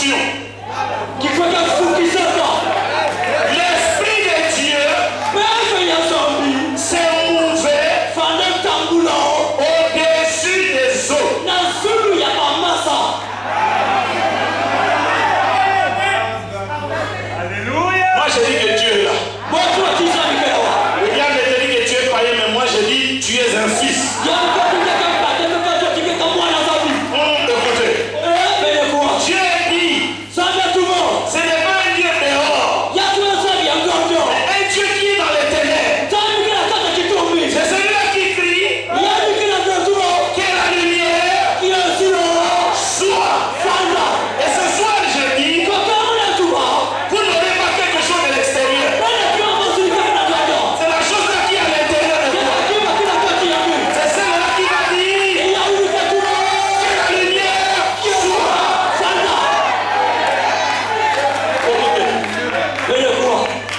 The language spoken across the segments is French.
fonction. L'Esprit de Dieu s'est mouvé au-dessus des eaux. Alléluia. Moi je dis que Dieu est là. Regarde, je dis que tu es païen, mais moi je dis tu es un fils. Écoutez, Dieu dit, ce n'est pas un Dieu dehors, mais un Dieu qui est dans les ténèbres. C'est celui-là qui crie que la lumière soit. Et ce soir je dis, vous n'aurez pas quelque chose de l'extérieur. C'est la chose là qui est à l'intérieur de toi. C'est celle-là qui va dire que la lumière soit.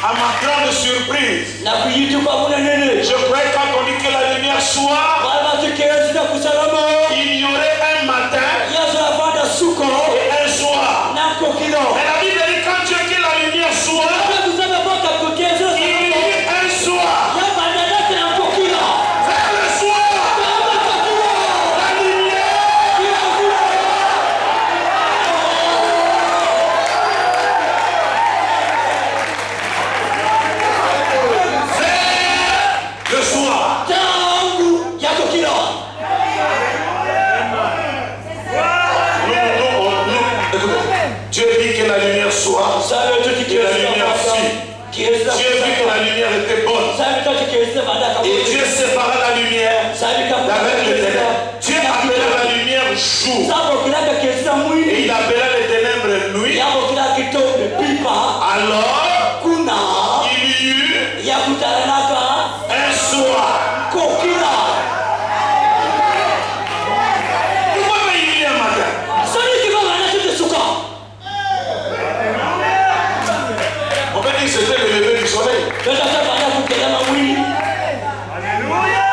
À ma grande surprise, je croyais quand on dit que la lumière soit, il y aurait un matin et un soir. Mais la Bible dit quand Dieu dit que la lumière soit, il y a eu un soir. Vers le soir, la lumière. Vers le soir. Écoutez, Dieu dit que la lumière soit, que la lumière fut. Dieu vit que la lumière était bonne. Et Dieu sépara la lumière d'avec les ténèbres. Dieu appela la lumière jour. Et il appela les ténèbres nuit. Alors, il y eut un soir. Pourquoi pas il y eut un matin? On peut dire que c'était le lever du soleil. Alléluia.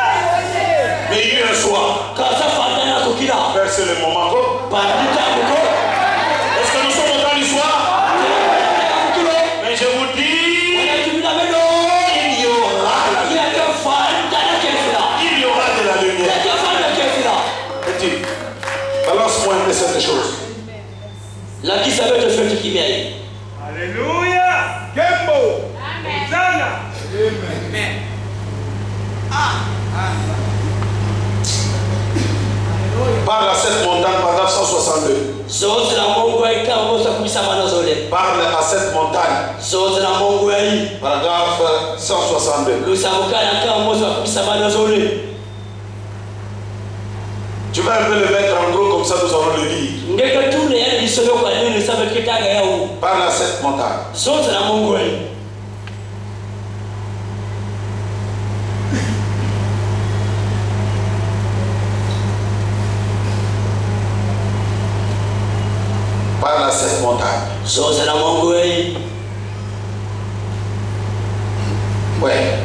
Mais il y eut un soir. Frère, c'est le moment. Est-ce que nous sommes au temps du soir? Mais je vous dis, il y aura de la lumière. Petit, balance-moi un peu cette chose. Alléluia. Kembo. Hosanna. Parle à cette montagne, paragraphe 162. Parle à cette montagne, paragraphe 162. Tu vas un peu le mettre en gros, comme ça nous allons le lire. Parle à cette montagne. Parle à cette montagne. Ouais.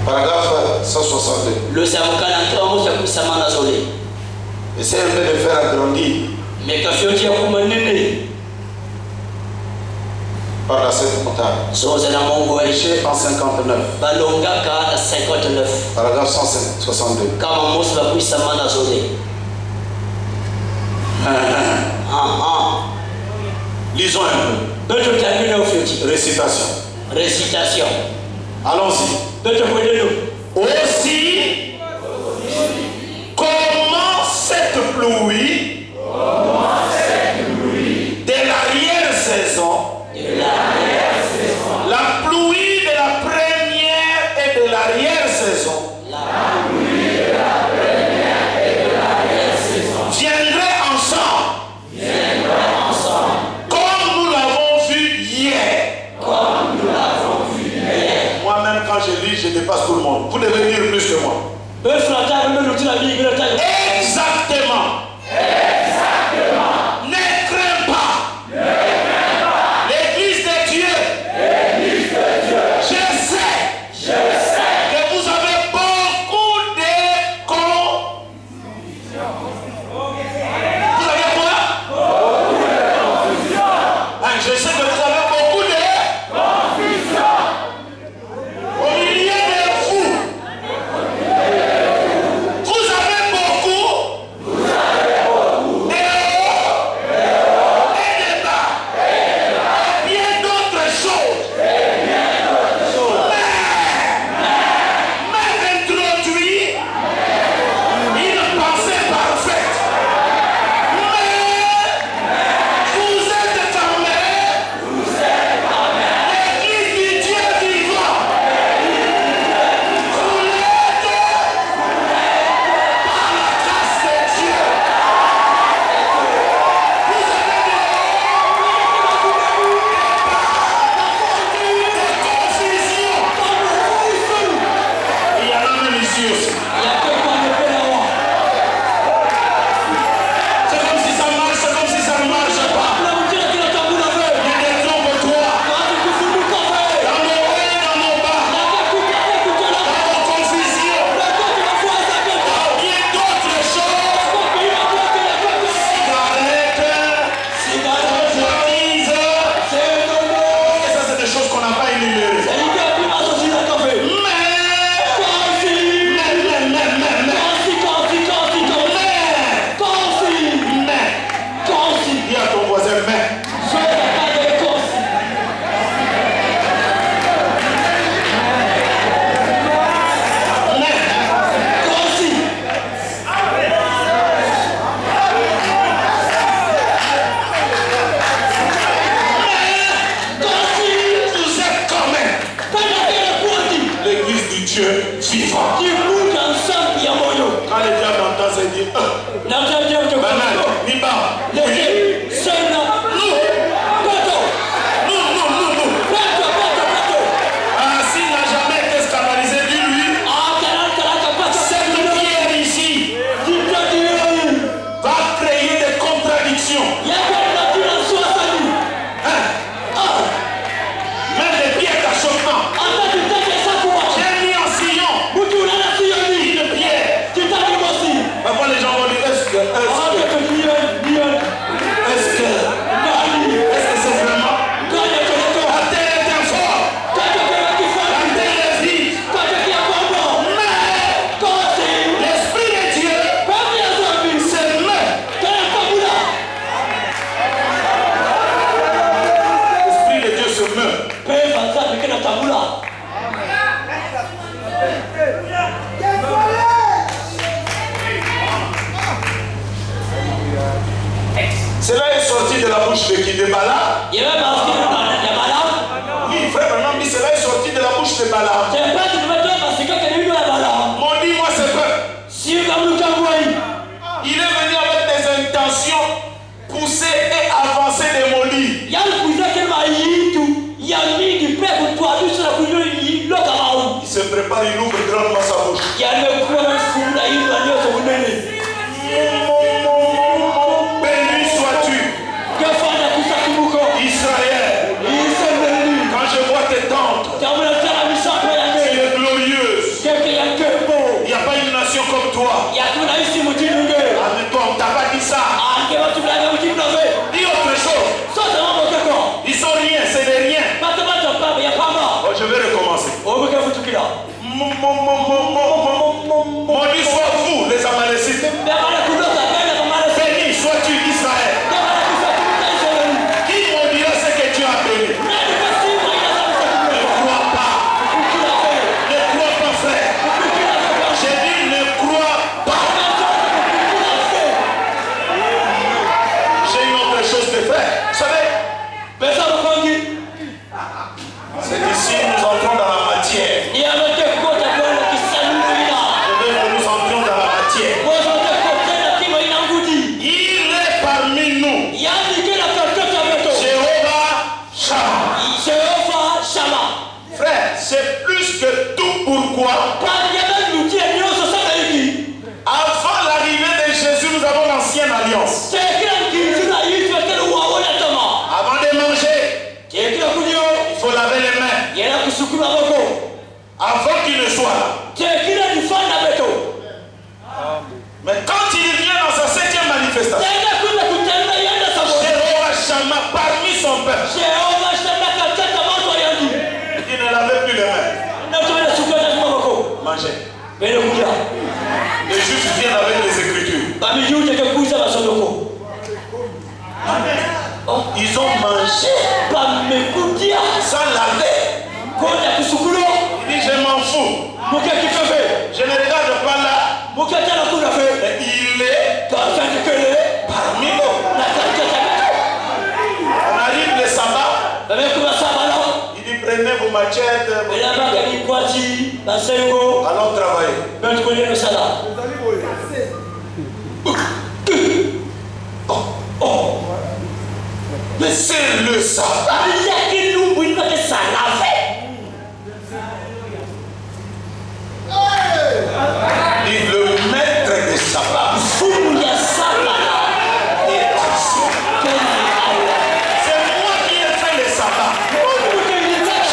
Paragraphe 162. Essaye un peu de faire agrandir. Parle à cette montagne. Péché en 59. Paragraphe 162. Lisons un peu. Récitation. Allons-y. Aussi, comment cette pluie de l'arrière-saison, la pluie de la première et de l'arrière-saison, viendrait ensemble. Comme nous l'avons vu hier. Moi-même, quand je lis, je dépasse tout le monde. Vous devez lire plus que moi. Exactement. Cela est sorti de la bouche de qui? De Balaam. Oui, frère Branham dit cela est sorti de la bouche de Balaam. Maudis-moi ce peuple. Il est venu avec des intentions poussées et avancées de maudits. Il se prépare, il ouvre grandement sa bouche. Béni sois-tu, Israël. Quand je vois tes tentes, tu es glorieuse. Il n'y a pas une nation comme toi. Toi, on t'a pas dit ça. Dis autre chose. Ils sont rien, c'est des riens. Oh, je vais recommencer. Maudit soit vous, les Amalécites. Béni sois-tu, Israël. Qui maudira ce que tu as béni? Ne crois pas. Ne crois pas, frère. J'ai dit ne crois pas. J'ai une autre chose de faire. Vous savez, c'est ici nous entrons dans la matière. Je veux que nous entrions dans la matière. Il est parmi nous. Jéhovah Shammah. Frère, c'est plus que tout. Pourquoi? Avant l'arrivée de Jésus, nous avons l'ancienne alliance. Avant de manger, il faut laver les mains. Avant qu'il ne soit là. Mais quand il vient dans sa 7e manifestation, Jéhovah Shammah parmi son peuple, il ne lavait plus les mains. Manger. Les juifs viennent avec les Écritures. Ils ont mangé sans laver. Il dit je m'en fous. Je ne regarde pas là. Mais il est parmi nous. On arrive le sabbat. Il dit prenez vos machettes. Allons travailler. Mais c'est le sabbat. Dit le maître des sabbats. C'est moi qui ai fait le sabbat.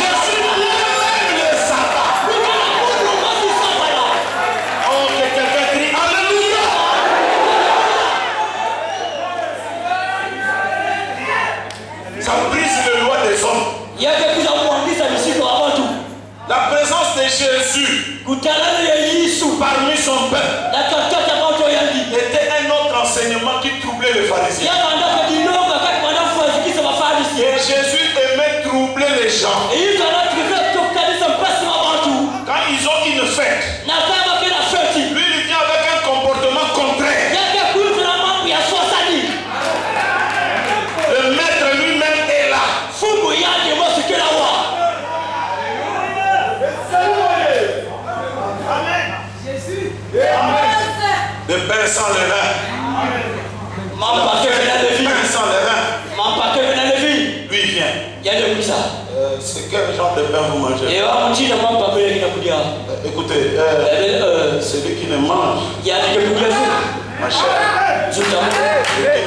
Je suis moi-même le sabbat. Oh, que quelqu'un crie Alléluia. Ça brise le loi des hommes. La présence de Jésus parmi son peuple était un autre enseignement qui troublait les pharisiens. Et Jésus aimait troubler les gens. Quand ils ont une fête, lui il vient avec un comportement contraire. Le maître lui-même est là. De pain sans levain. Pain sans levain. Lui il vient. C'est quel genre de pain vous mangez? Écoutez, celui qui ne mange ma chère, celui qui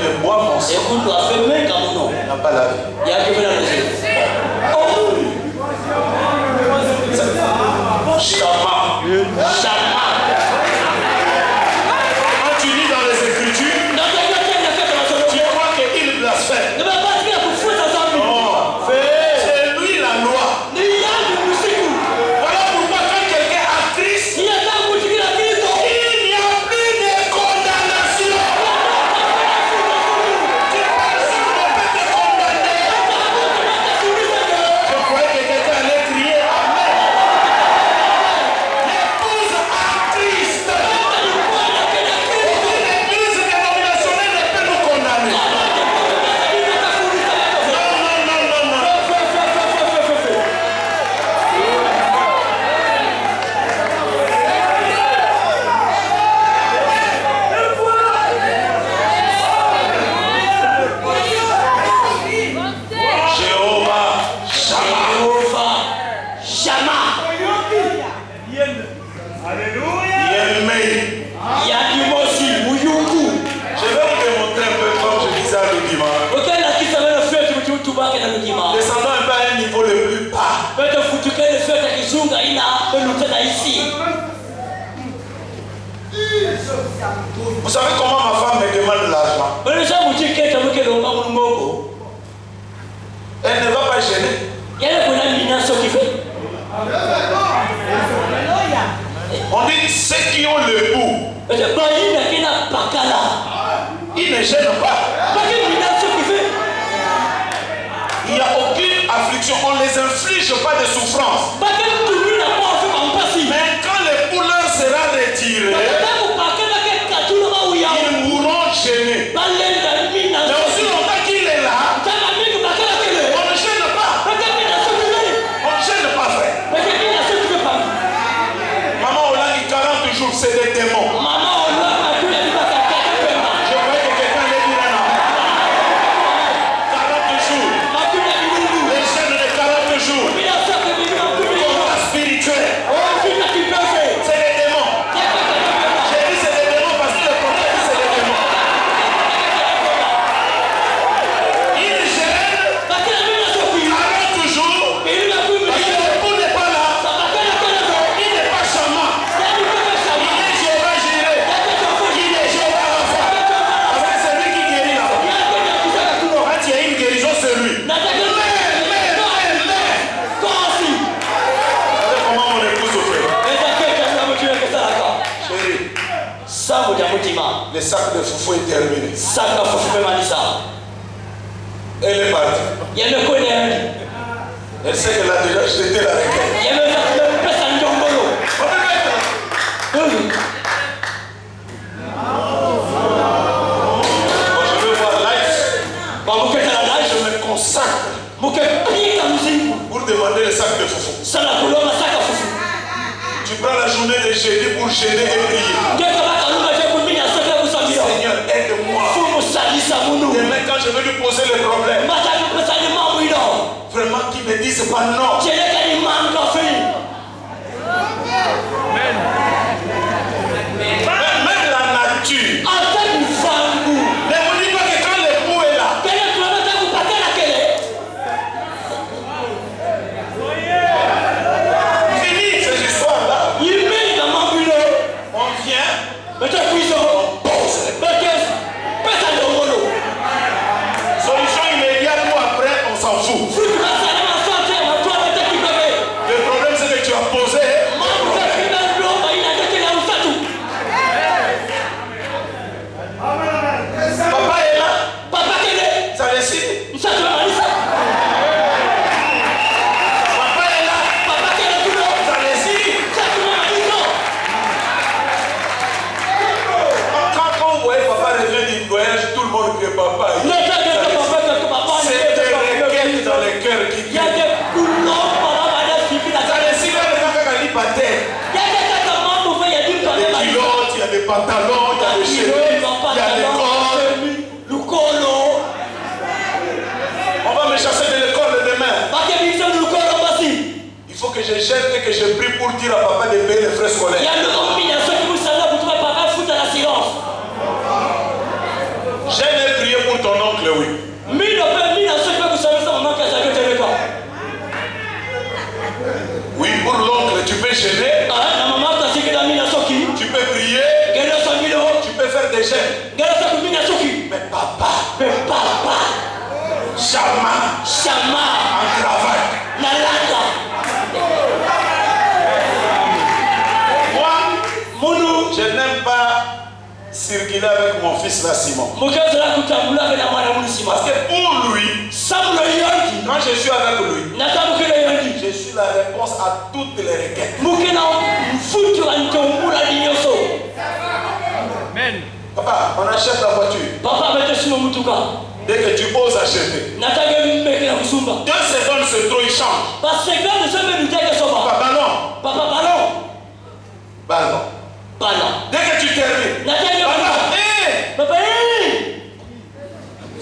ne boit mon sang n'a pas la vie. Shammah. Quand tu lis dans les Écritures, tu crois qu'il blasphème. Non, c'est lui la loi. Voilà pourquoi quand quelqu'un a Christ, il n'y a plus de condamnation. Tu passes sur le père. Vous savez comment ma femme me demande l'argent? Elle ne va pas gêner. On dit ceux qui ont le goût, ils ne gênent pas. Il n'y a aucune affliction, on ne les inflige pas de souffrance. Mais quand l'époux leur sera retiré, ils mourront gênés. Mais aussi longtemps qu'il est là, on ne gêne pas. On ne gêne pas, frère. Maman, on a dit 40 jours, c'est des démons. Je voyais que quelqu'un allait dire non. 40 jours. Les gènes de 40 jours. Combat spirituel. C'est des démons. J'ai dit c'est des démons parce que le prophète dit c'est des démons. Ils gênent 40 jours. Parce que l'époux n'est pas là. Il n'est pas chaman. Il est Jéhovah Jireh. Il est Jéhovah Rapha. Parce que c'est lui qui guérit là-bas. Quand il y a une guérison, c'est lui. Mais. Vous savez comment mon épouse souffre? Chérie, le sac de foufou est terminé. Elle est partie. Elle sait qu'elle a déjà jeté la requête. Moi, je veux voir live. Je me consacre pour demander le sac de foufou. Tu prends la journée de jeudi pour gêner et prier. Seigneur, aide-moi. Demain, quand je vais lui poser le problème, vraiment qu'il ne dise pas non. Même la nature. Ne vous dites pas que quand l'époux est là, fini ces histoires-là. On vient, on pose. Solution immédiate ou après, on s'en fout. Le problème, c'est que tu as posé. Papa est là. Ça décide. Papa est là. Ça décide. Quand vous voyez papa revient du voyage, tout le monde crie papa. C'est des requêtes dans les cœurs qui crient. Ça décide même quand quelqu'un dit pas terre. Il y a des culottes, il y a des pantalons, il y a des chemises, il y a des cordes. On va me chasser de l'école demain. Il faut que je gêne et que je prie pour dire à papa de payer les frais scolaires. J'aime prier pour ton oncle, oui. Oui, pour l'oncle, tu peux gêner, tu peux prier, tu peux faire des gènes. Mais papa, chaman, en cravate. Moi, je n'aime pas circuler avec mon fils là, Simon. Parce que pour lui, quand je suis avec lui, je suis la réponse à toutes les requêtes. Amen. Papa, on achète la voiture. Dès que tu oses acheter, 2 secondes c'est trop, il change. Papa, ballon. Dès que tu termines, papa,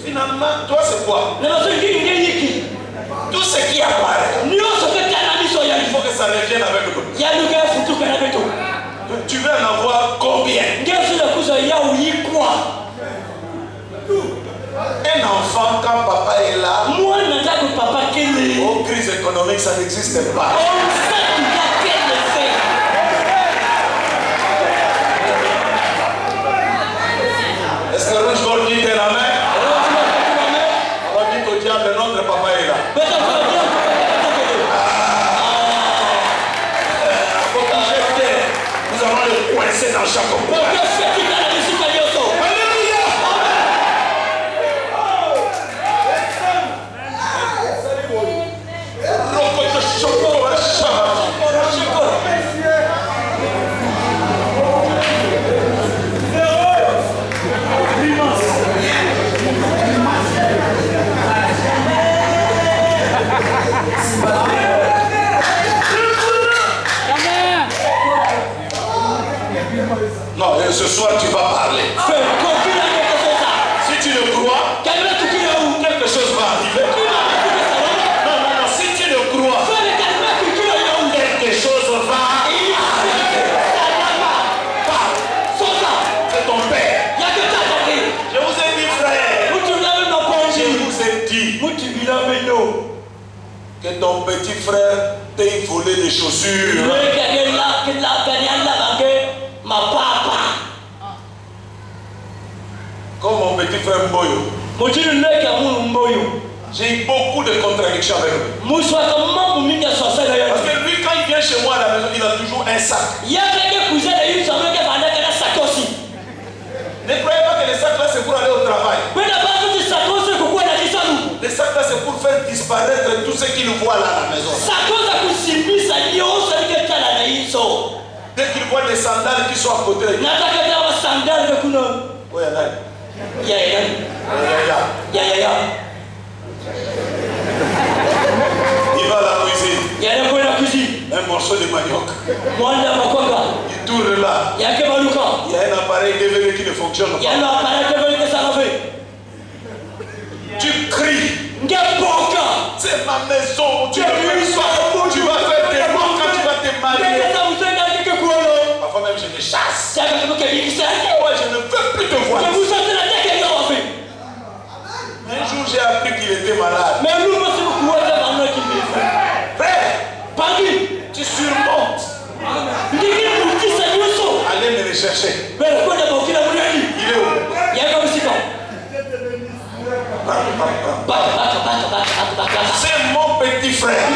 finalement, toi c'est quoi? Tout ce qui apparaît, il faut que ça revienne avec nous. Tu veux en avoir combien? Un enfant, quand papa est là, aux crises économiques, ça n'existe pas. notre papa est là. Nous allons le coincer dans chaque coin. Alléluia. Non, ce soir tu vas parler. Si tu le crois, quelque chose va arriver. Non, si tu le crois, quelque chose va arriver. C'est ton père. Je vous ai dit, frère. Je vous ai dit que ton petit frère t'ait volé des chaussures. Comme mon petit frère Mboyo. J'ai eu beaucoup de contradictions avec lui. Parce que lui, quand il vient chez moi à la maison, il a toujours un sac. Ne croyez pas que les sacs là c'est pour aller au travail. Les sacs là c'est pour faire disparaître tout ce qu'il voit là à la maison. Dès qu'il voit des sandales qui sont à côté. Oui, il y il va à la cuisine. Un morceau de manioc. Il tourne là. Il y a un appareil DVD qui ne fonctionne pas. Tu cries. C'est ma maison. Tu vas faire des mots quand tu vas te marier. Parfois même je me chasse. Ouais, je ne veux plus te voir. Un jour j'ai appris qu'il était malade. Frère, tu surmontes. Allez me le chercher. Il est où? C'est mon petit frère.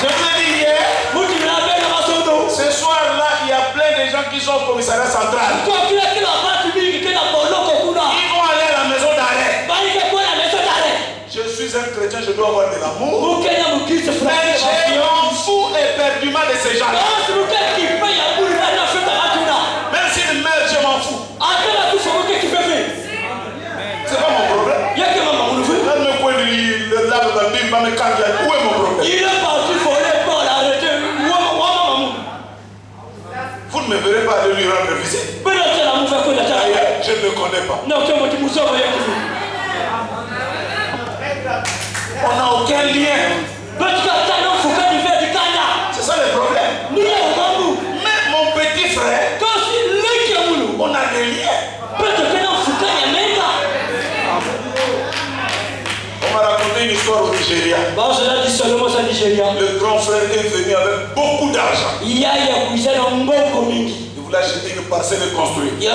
Je vous ai dit hier, ce soir-là, il y a plein de gens qui sont au commissariat central. Ils vont aller à la maison d'arrêt. Je suis un chrétien, je dois avoir de l'amour. Mais je m'en fous éperdument de ces gens-là. Même s'ils meurent, je m'en fous. C'est pas mon problème. Où est mon problème? Il est parti voler pour l'arrêter. Vous ne me verrez pas aller lui rendre visite. Je ne le connais pas. On n'a aucun lien. C'est ça le problème. Mais mon petit frère, on a des liens. On m'a raconté une histoire au Nigeria. Le grand frère est venu avec beaucoup d'argent. Il voulait acheter une parcelle et construire. Le petit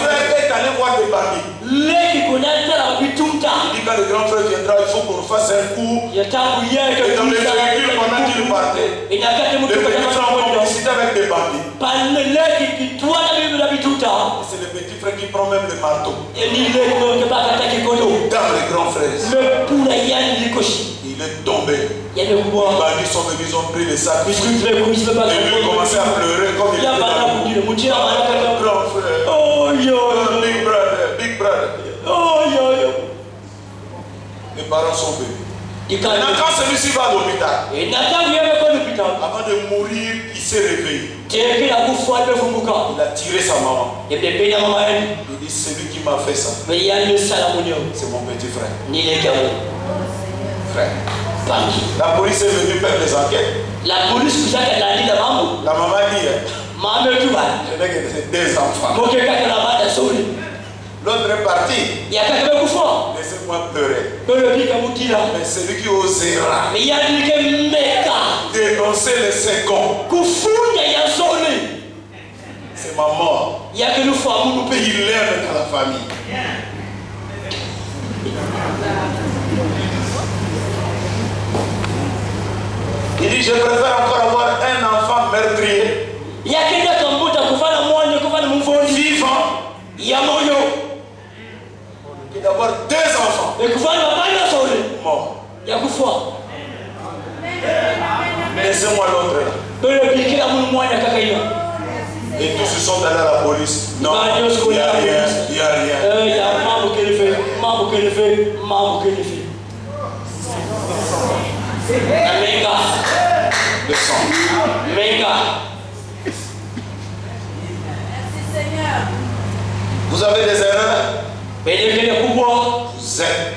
frère est allé voir des bandits. Il dit quand le grand frère viendra, il faut qu'on fasse un coup. Et dans les véhicules pendant qu'il partait, le petit frère a discuté avec des bandits. C'est le petit frère qui prend même le marteau. Dans les grands frères. Il est tombé. Les bandits sont venus, ils ont pris les sacs. Et lui commençait à pleurer comme il était dans le grand frère. Big brother, big brother. Les parents sont venus. Maintenant, quand celui-ci va à l'hôpital, avant de mourir, il s'est réveillé. Il a tiré sa maman. Il dit, c'est lui qui m'a fait ça. C'est mon petit frère. Frère. La police est venue faire des enquêtes. La maman dit, je n'ai que deux enfants. L'autre est parti. Laissez-moi pleurer. Mais celui qui osera dénoncer les seconds, c'est ma mort. Il l'aime dans la famille. Il dit, je préfère encore avoir un enfant meurtrier vivant que d'avoir 2 enfants morts. Laissez-moi l'autre là. Et tous ils sont allés à la police. Non, il n'y a rien, il n'y a rien. Le sang. Vous avez des erreurs. Vous êtes.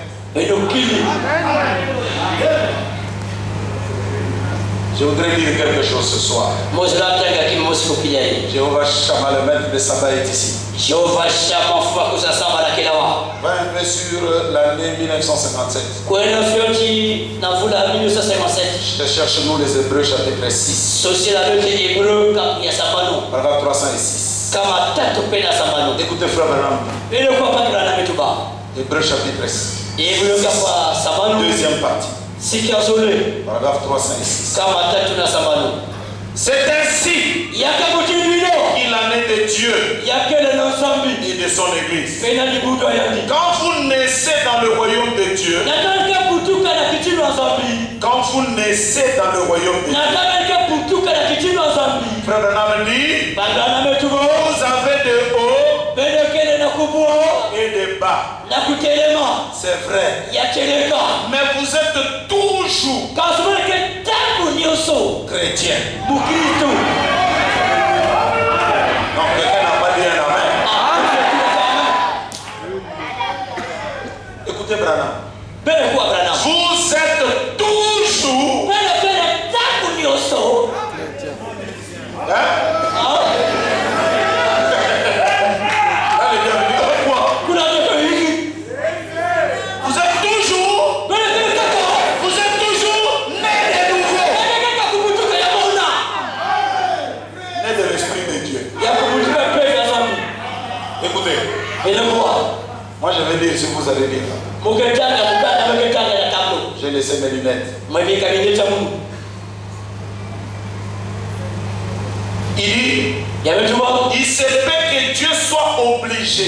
Je voudrais dire quelque chose ce soir. Jéhovah Shammah, le maître de Sabbat, est ici. Va un peu sur l'année 1957. Je te cherche nous les Hébreux chapitre 6. Paragraphe 306. Écoutez frère Branham. Hébreux chapitre 6. Deuxième partie. Paragraphe 306. C'est ainsi qu'il en est de Dieu et de son Église. Quand vous naissez dans le royaume de Dieu, quand vous naissez dans le royaume de Dieu, frère Branham dit, vous avez de haut et de bas. C'est vrai. Mais vous êtes toujours chrétien. Non, quelqu'un n'a pas dit un amen. Écoutez Branham. Vous êtes toujours moi je vais dire ce que vous allez dire. J'ai laissé mes lunettes. Il dit, il se peut que Dieu soit obligé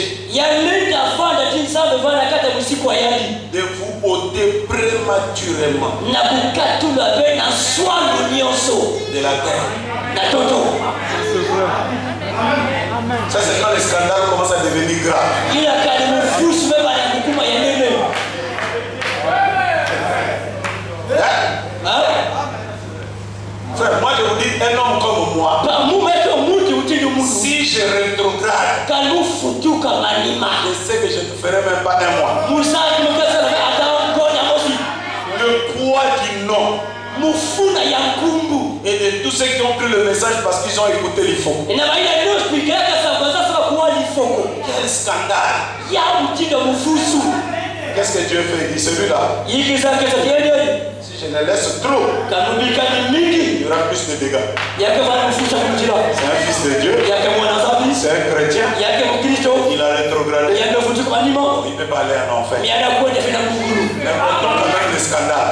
de vous ôter prématurément de la terre. Ça c'est quand les scandales commencent à devenir graves. Frère, moi je vous dis, un homme comme moi, si je rétrograde, je sais que je ne ferai même pas un mois. Le poids du nom et de tous ceux qui ont pris le message parce qu'ils ont écouté les faux. Quel scandale! Qu'est-ce que Dieu fait? Il dit celui-là, si je le laisse trop, il y aura plus de dégâts. C'est un fils de Dieu, c'est un chrétien, il a rétrogradé, il ne peut pas aller en enfer. Mais pourtant quand même le scandale.